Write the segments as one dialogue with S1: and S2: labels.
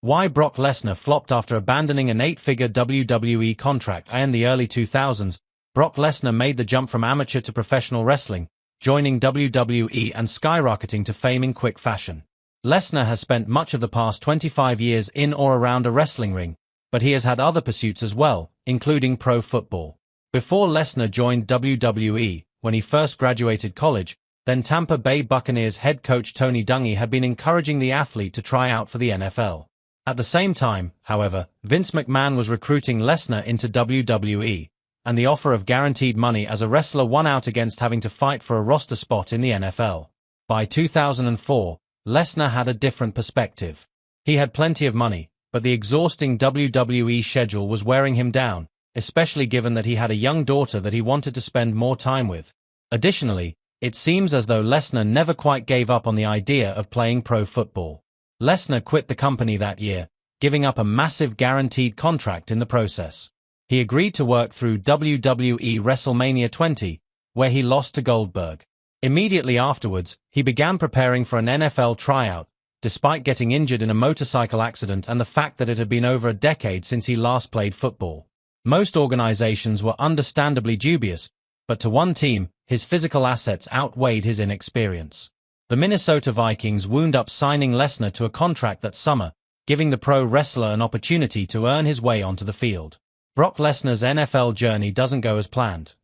S1: Why Brock Lesnar flopped after abandoning an 8-figure WWE contract. In the early 2000s, Brock Lesnar made the jump from amateur to professional wrestling, joining WWE and skyrocketing to fame in quick fashion. Lesnar has spent much of the past 25 years in or around a wrestling ring, but he has had other pursuits as well, including pro football. Before Lesnar joined WWE, when he first graduated college, then Tampa Bay Buccaneers head coach Tony Dungy had been encouraging the athlete to try out for the NFL. At the same time, however, Vince McMahon was recruiting Lesnar into WWE, and the offer of guaranteed money as a wrestler won out against having to fight for a roster spot in the NFL. By 2004, Lesnar had a different perspective. He had plenty of money, but the exhausting WWE schedule was wearing him down, especially given that he had a young daughter that he wanted to spend more time with. Additionally, it seems as though Lesnar never quite gave up on the idea of playing pro football. Lesnar quit the company that year, giving up a massive guaranteed contract in the process. He agreed to work through WWE WrestleMania 20, where he lost to Goldberg. Immediately afterwards, he began preparing for an NFL tryout, despite getting injured in a motorcycle accident and the fact that it had been over a decade since he last played football. Most organizations were understandably dubious, but to one team, his physical assets outweighed his inexperience. The Minnesota Vikings wound up signing Lesnar to a contract that summer, giving the pro wrestler an opportunity to earn his way onto the field. Brock Lesnar's NFL journey doesn't go as planned.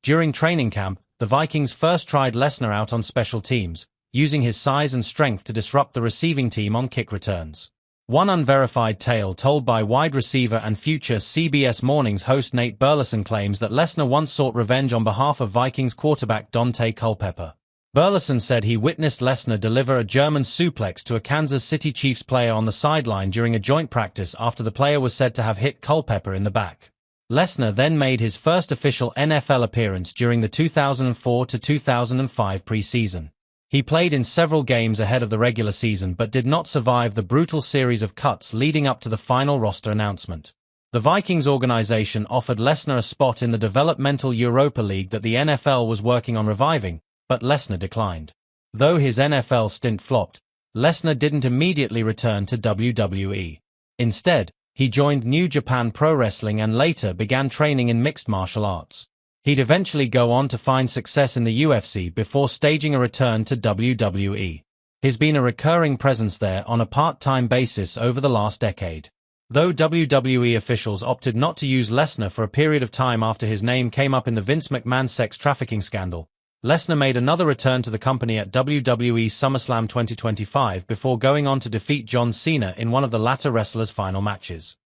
S1: During training camp, the Vikings first tried Lesnar out on special teams, using his size and strength to disrupt the receiving team on kick returns. One unverified tale told by wide receiver and future CBS Mornings host Nate Burleson claims that Lesnar once sought revenge on behalf of Vikings quarterback Dante Culpepper. Burleson said he witnessed Lesnar deliver a German suplex to a Kansas City Chiefs player on the sideline during a joint practice after the player was said to have hit Culpepper in the back. Lesnar then made his first official NFL appearance during the 2004 to 2005 preseason. He played in several games ahead of the regular season but did not survive the brutal series of cuts leading up to the final roster announcement. The Vikings organization offered Lesnar a spot in the developmental Europa League that the NFL was working on reviving, but Lesnar declined. Though his NFL stint flopped, Lesnar didn't immediately return to WWE. Instead, he joined New Japan Pro Wrestling and later began training in mixed martial arts. He'd eventually go on to find success in the UFC before staging a return to WWE. He's been a recurring presence there on a part-time basis over the last decade. Though WWE officials opted not to use Lesnar for a period of time after his name came up in the Vince McMahon sex trafficking scandal, Lesnar made another return to the company at WWE SummerSlam 2025 before going on to defeat John Cena in one of the latter wrestler's final matches.